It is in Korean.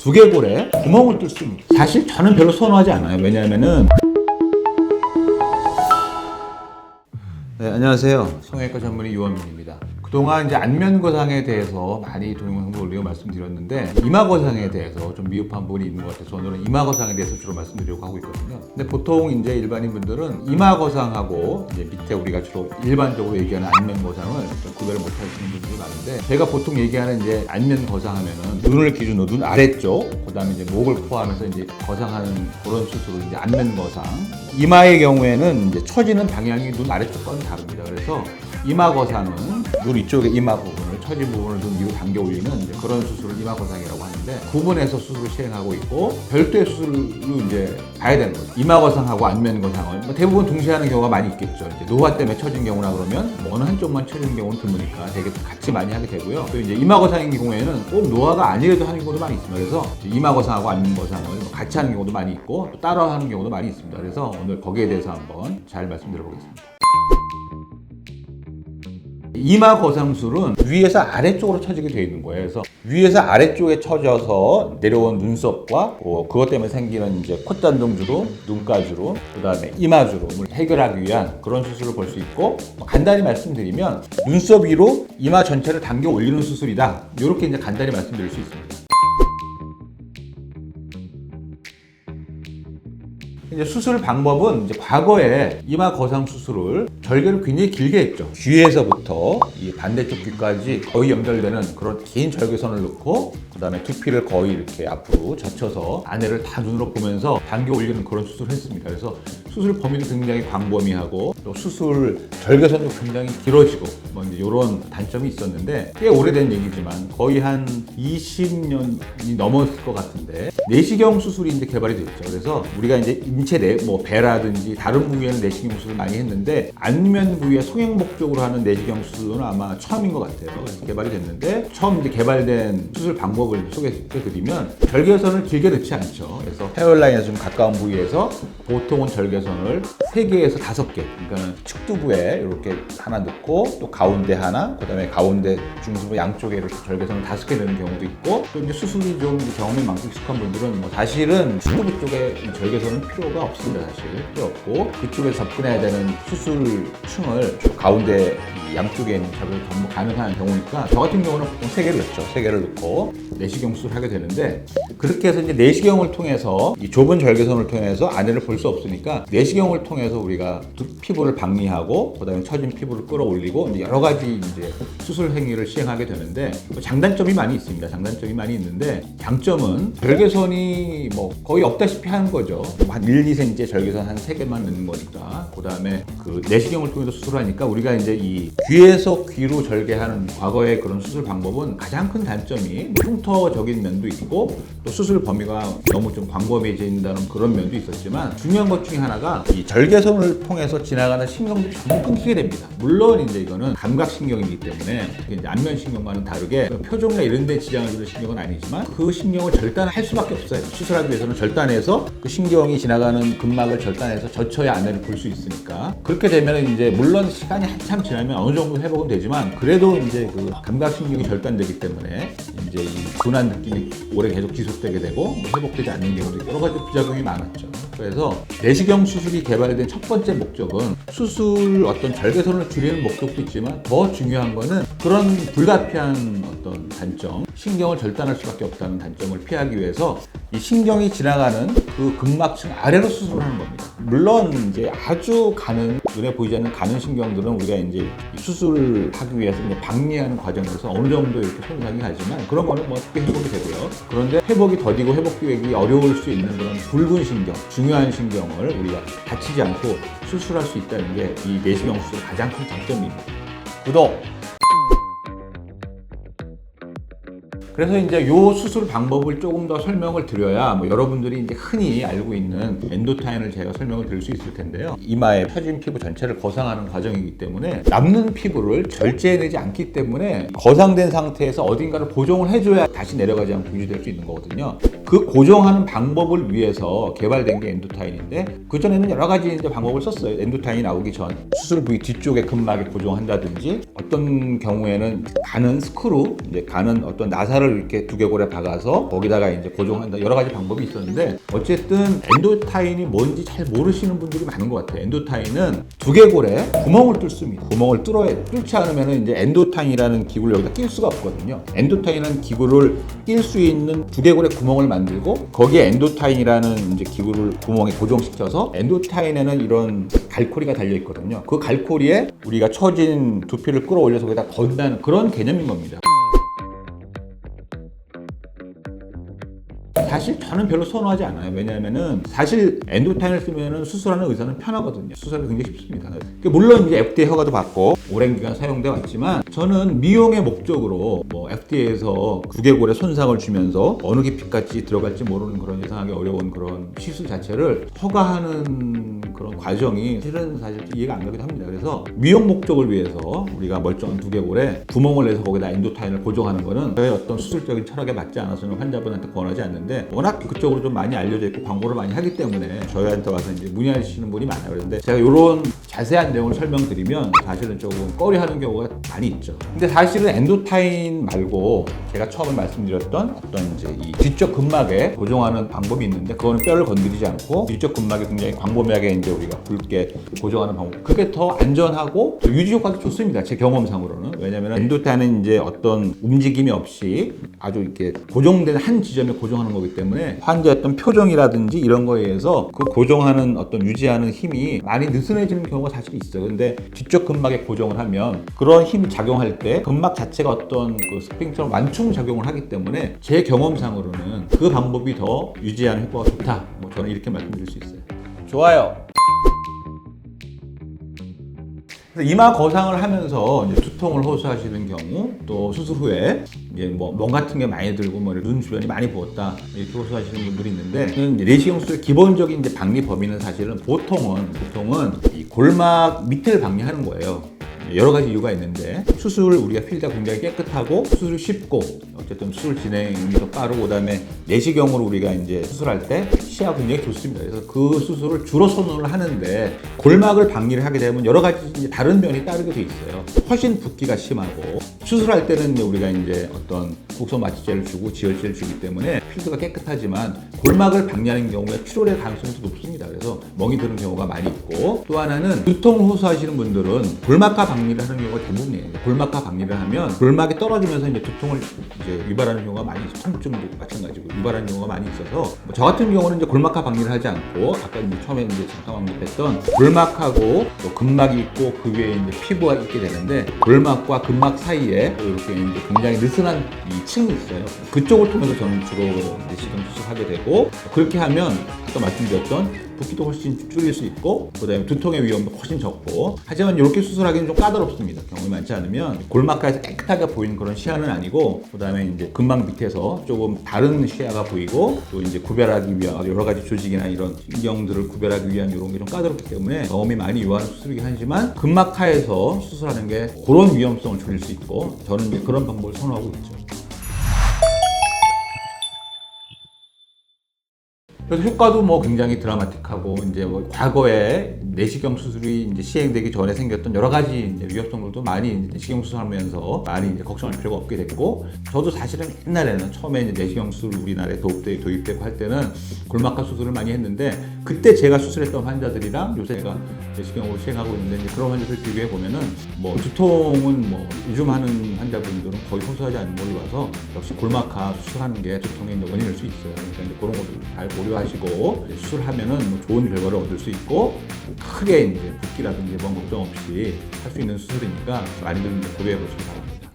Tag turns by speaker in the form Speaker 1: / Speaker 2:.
Speaker 1: 두개골에 구멍을 뚫습니다. 사실 저는 별로 선호하지 않아요. 왜냐하면은 네, 안녕하세요. 성형외과 전문의 유원민입니다. 그동안 이제 안면 거상에 대해서 많이 동영상도 올리고 말씀드렸는데 이마 거상에 대해서 좀 미흡한 부분이 있는 것 같아서 오늘은 이마 거상에 대해서 주로 말씀드리려고 하고 있거든요. 근데 보통 이제 일반인 분들은 이마 거상하고 이제 밑에 우리가 주로 일반적으로 얘기하는 안면 거상을 좀 구별을 못 하시는 분들이 많은데, 제가 보통 얘기하는 이제 안면 거상 하면은 눈을 기준으로 눈 아래쪽, 그다음에 이제 목을 포함해서 이제 거상하는 그런 수술을 이제 안면 거상. 이마의 경우에는 이제 처지는 방향이 눈 아래쪽과는 다릅니다. 그래서 이마 거상은 눈 이쪽에 이마 부분을, 처진 부분을 눈 위로 당겨 올리는 이제 그런 수술을 이마 거상이라고 하는데, 구분해서 수술을 시행하고 있고 별도의 수술로 이제 봐야 되는 거죠. 이마 거상하고 안면 거상을 뭐 대부분 동시에 하는 경우가 많이 있겠죠. 이제 노화 때문에 처진 경우나 그러면 뭐 어느 한쪽만 처진 경우는 드무니까 되게 같이 많이 하게 되고요. 또 이제 이마 거상인 경우에는 꼭 노화가 아니래도 하는 경우도 많이 있습니다. 그래서 이마 거상하고 안면 거상을 같이 하는 경우도 많이 있고 또 따라 하는 경우도 많이 있습니다. 그래서 오늘 거기에 대해서 한번 잘 말씀드려 보겠습니다. 이마 거상술은 위에서 아래쪽으로 처지게 되어 있는 거예요. 그래서 위에서 아래쪽에 처져서 내려온 눈썹과 그것 때문에 생기는 이제 콧잔동주로, 눈가주로, 그 다음에 이마주로를 해결하기 위한 그런 수술을 볼 수 있고, 간단히 말씀드리면 눈썹 위로 이마 전체를 당겨 올리는 수술이다. 이렇게 이제 간단히 말씀드릴 수 있습니다. 이제 수술 방법은 이제 과거에 이마 거상 수술을 절개를 굉장히 길게 했죠. 귀에서부터 이 반대쪽 귀까지 거의 연결되는 그런 긴 절개선을 넣고, 그 다음에 두피를 거의 이렇게 앞으로 젖혀서 안에를 다 눈으로 보면서 당겨 올리는 그런 수술을 했습니다. 그래서 수술 범위도 굉장히 광범위하고 또 수술 절개선도 굉장히 길어지고 뭐 이제 이런 단점이 있었는데, 꽤 오래된 얘기지만 거의 한 20년이 넘었을 것 같은데 내시경 수술이 이제 개발이 됐죠. 그래서 우리가 이제 인체 내, 뭐 배라든지 다른 부위에는 내시경 수술을 많이 했는데 안면 부위에 성형 목적으로 하는 내시경 수술은 아마 처음인 것 같아요. 그래서 개발이 됐는데, 처음 이제 개발된 수술 방법을 소개해드리면 절개선을 길게 넣지 않죠. 그래서 헤어라인에 좀 가까운 부위에서 보통은 절개선을 3개에서 5개, 그러니까 측두부에 이렇게 하나 넣고 또 가운데 하나, 그 다음에 가운데 중수부 양쪽에 이렇게 절개선을 5개 넣는 경우도 있고, 또 이제 수술이 좀 경험이 많고 익숙한 분들은 뭐 사실은 측두부 쪽에 절개선은 필요가 없습니다. 사실 필요 없고 그쪽에 접근해야 되는 수술층을 가운데 양쪽에 있는 작업이 전부 가능한 경우니까, 저 같은 경우는 보통 3개를 넣죠. 3개를 넣고 내시경 수술을 하게 되는데, 그렇게 해서 이제 내시경을 통해서 이 좁은 절개선을 통해서 안에를 볼 수 없으니까 내시경을 통해서 우리가 피부를 박리하고 그다음에 처진 피부를 끌어올리고 이제 여러 가지 이제 수술 행위를 시행하게 되는데, 장단점이 많이 있습니다. 장단점이 많이 있는데, 장점은 절개선이 뭐 거의 없다시피 하는 거죠. 한 1, 2cm의 절개선 한 3개만 넣는 거니까. 그다음에 그 내시경을 통해서 수술하니까 우리가 이제 이 귀에서 귀로 절개하는 과거의 그런 수술 방법은 가장 큰 단점이 흉터적인 면도 있고 또 수술 범위가 너무 좀 광범위해져 있다는 그런 면도 있었지만, 중요한 것 중에 하나가 이 절개선을 통해서 지나가는 신경들이 전부 끊기게 됩니다. 물론 이제 이거는 감각신경이기 때문에 이제 안면신경과는 다르게 표정이나 이런 데 지장을 주는 신경은 아니지만 그 신경을 절단할 수밖에 없어요. 수술하기 위해서는 절단해서 그 신경이 지나가는 근막을 절단해서 젖혀야 안면을 볼 수 있으니까, 그렇게 되면 이제 물론 시간이 한참 지나면 어느 정도 회복은 되지만 그래도 이제 그 감각신경이 절단되기 때문에 이제 이 둔한 느낌이 오래 계속 지속되게 되고 뭐 회복되지 않는 경우도 여러 가지 부작용이 많았죠. 그래서 내시경 수술이 개발된 첫 번째 목적은 수술 어떤 절개선을 줄이는 목적도 있지만, 더 중요한 거는 그런 불가피한 어떤 단점, 신경을 절단할 수밖에 없다는 단점을 피하기 위해서 이 신경이 지나가는 그 근막층 아래로 수술을 하는 겁니다. 물론 이제 아주 가는, 눈에 보이지 않는 가는 신경들은 우리가 이제 수술을 하기 위해서 이제 박리하는 과정에서 어느 정도 이렇게 손상이 가지만 그런 거는 뭐 쉽게 회복이 되고요. 그런데 회복이 더디고 회복 기획이 어려울 수 있는 그런 굵은 신경, 중요한 신경을 우리가 다치지 않고 수술할 수 있다는 게 이 내시경 수술의 가장 큰 장점입니다. 구독! 그래서 이제 요 수술 방법을 조금 더 설명을 드려야 뭐 여러분들이 이제 흔히 알고 있는 엔도타인을 제가 설명을 드릴 수 있을 텐데요. 이마에 펴진 피부 전체를 거상하는 과정이기 때문에 남는 피부를 절제해내지 않기 때문에 거상된 상태에서 어딘가를 고정을 해줘야 다시 내려가지 않고 유지될 수 있는 거거든요. 그 고정하는 방법을 위해서 개발된 게 엔도타인인데, 그전에는 여러 가지 이제 방법을 썼어요. 엔도타인이 나오기 전 수술 부위 뒤쪽에 근막에 고정한다든지, 어떤 경우에는 가는 스크루, 이제 가는 어떤 나사를 뼈를 이렇게 두개골에 박아서 거기다가 이제 고정한다. 여러 가지 방법이 있었는데 어쨌든 엔도타인이 뭔지 잘 모르시는 분들이 많은 것 같아요. 엔도타인은 두개골에 구멍을 뚫습니다. 구멍을 뚫어야 돼요. 뚫지 않으면 이제 엔도타인이라는 기구를 여기다 낄 수가 없거든요. 엔도타인은 기구를 낄 수 있는 두개골에 구멍을 만들고 거기에 엔도타인이라는 이제 기구를 구멍에 고정시켜서 엔도타인에는 이런 갈코리가 달려 있거든요. 그 갈코리에 우리가 처진 두피를 끌어올려서 거기다 건다는 그런 개념인 겁니다. 사실 저는 별로 선호하지 않아요. 왜냐하면은 사실 엔도타인을 쓰면은 수술하는 의사는 편하거든요. 수술이 굉장히 쉽습니다. 물론 이제 FDA 허가도 받고 오랜 기간 사용돼 왔지만 저는 미용의 목적으로 뭐 FDA에서 두개골에 손상을 주면서 어느 깊이까지 들어갈지 모르는 그런 예상하기 어려운 그런 시술 자체를 허가하는 그런 과정이 실은 사실 이해가 안 가기도 합니다. 그래서 미용 목적을 위해서 우리가 멀쩡한 두개골에 구멍을 내서 거기다 엔도타인을 고정하는 거는 저의 어떤 수술적인 철학에 맞지 않아서는 환자분한테 권하지 않는데 워낙 그쪽으로 좀 많이 알려져 있고 광고를 많이 하기 때문에 저희한테 와서 이제 문의하시는 분이 많아요. 그런데 제가 이런 자세한 내용을 설명드리면 사실은 조금 꺼려하는 경우가 많이 있죠. 근데 사실은 엔도타인 말고 제가 처음에 말씀드렸던 어떤 이제 이 뒤쪽 근막에 고정하는 방법이 있는데 그거는 뼈를 건드리지 않고 뒤쪽 근막에 굉장히 광범위하게 이제 우리가 굵게 고정하는 방법. 그게 더 안전하고 유지 효과도 좋습니다. 제 경험상으로는. 왜냐면 엔도타인은 이제 어떤 움직임이 없이 아주 이렇게 고정된 한 지점에 고정하는 거기 때문에 환자의 어떤 표정이라든지 이런 거에 의해서 그 고정하는 어떤 유지하는 힘이 많이 느슨해지는 경우가 사실 있어요. 근데 뒤쪽 근막에 고정을 하면 그런 힘이 작용할 때 근막 자체가 어떤 그 스프링처럼 완충 작용을 하기 때문에 제 경험상으로는 그 방법이 더 유지하는 효과가 좋다. 뭐 저는 이렇게 말씀드릴 수 있어요. 좋아요. 그래서 이마 거상을 하면서 이제 두통을 호소하시는 경우 또 수술 후에 이제 뭐 멍 같은 게 많이 들고 뭐 눈 주변이 많이 부었다 이렇게 호소하시는 분들이 있는데 내시경 수술 기본적인 이제 박리 범위는 사실은 보통은 이 골막 밑을 박리하는 거예요. 여러 가지 이유가 있는데 수술 우리가 필드가 굉장히 깨끗하고 수술이 쉽고 어쨌든 수술 진행이 더 빠르고 그다음에 내시경으로 우리가 이제 수술할 때 시야가 굉장히 좋습니다. 그래서 그 수술을 주로 선호를 하는데 골막을 박리를 하게 되면 여러 가지 이제 다른 면이 따르게 돼 있어요. 훨씬 붓기가 심하고 수술할 때는 이제 우리가 이제 어떤 국소 마취제를 주고 지혈제를 주기 때문에 필드가 깨끗하지만 골막을 박리하는 경우에 출혈의 가능성이 더 높습니다. 그래서 멍이 드는 경우가 많이 있고 또 하나는 두통을 호소하시는 분들은 골막과 박리를 하는 경우가 대부분이에요. 골막과 박리를 하면 골막이 떨어지면서 이제 두통을 이제 유발하는 경우가 많이 있어요. 통증도 마찬가지고 유발하는 경우가 많이 있어서 저 같은 경우는 이제 골막과 박리를 하지 않고 아까 이제 처음에 이제 잠깐 언급했던 골막하고 또 근막이 있고 그 위에 이제 피부가 있게 되는데 골막과 근막 사이에 이렇게 이제 굉장히 느슨한 이 층이 있어요. 그쪽을 통해서 저는 주로 내시경 수술하게 되고 그렇게 하면 아까 말씀드렸던 붓기도 훨씬 줄일 수 있고 그다음에 두통의 위험도 훨씬 적고 하지만 이렇게 수술하기는 좀 까다롭습니다. 경험이 많지 않으면 골막가에서 깨끗하게 보이는 그런 시야는 아니고 그다음에 이제 근막 밑에서 조금 다른 시야가 보이고 또 이제 구별하기 위한 여러 가지 조직이나 이런 신경들을 구별하기 위한 이런 게 좀 까다롭기 때문에 경험이 많이 요하는 수술이긴 하지만 근막하에서 수술하는 게 그런 위험성을 줄일 수 있고 저는 이제 그런 방법을 선호하고 있죠. 그래서 효과도 뭐 굉장히 드라마틱하고 이제 뭐 과거에 내시경 수술이 이제 시행되기 전에 생겼던 여러 가지 이제 위협성들도 많이 이제 내시경 수술하면서 많이 이제 걱정할 필요가 없게 됐고 저도 사실은 옛날에는 처음에 이제 내시경 수술 우리나라에 도입되고 할 때는 골막하 수술을 많이 했는데 그때 제가 수술했던 환자들이랑 요새 제가 내시경으로 시행하고 있는데 이제 그런 환자들 비교해 보면은 뭐 두통은 뭐 요즘 하는 환자분들은 거의 호소하지 않는 걸로 봐서 역시 골막하 수술하는 게 두통의 원인일 수 있어요. 그러니까 이제 그런 것들 잘 고려하시고 수술하면은 뭐 좋은 결과를 얻을 수 있고 크게 이제 붓기라든지 뭐 걱정 없이 할 수 있는 수술이니까 많이들 고려해 보시기 바랍니다.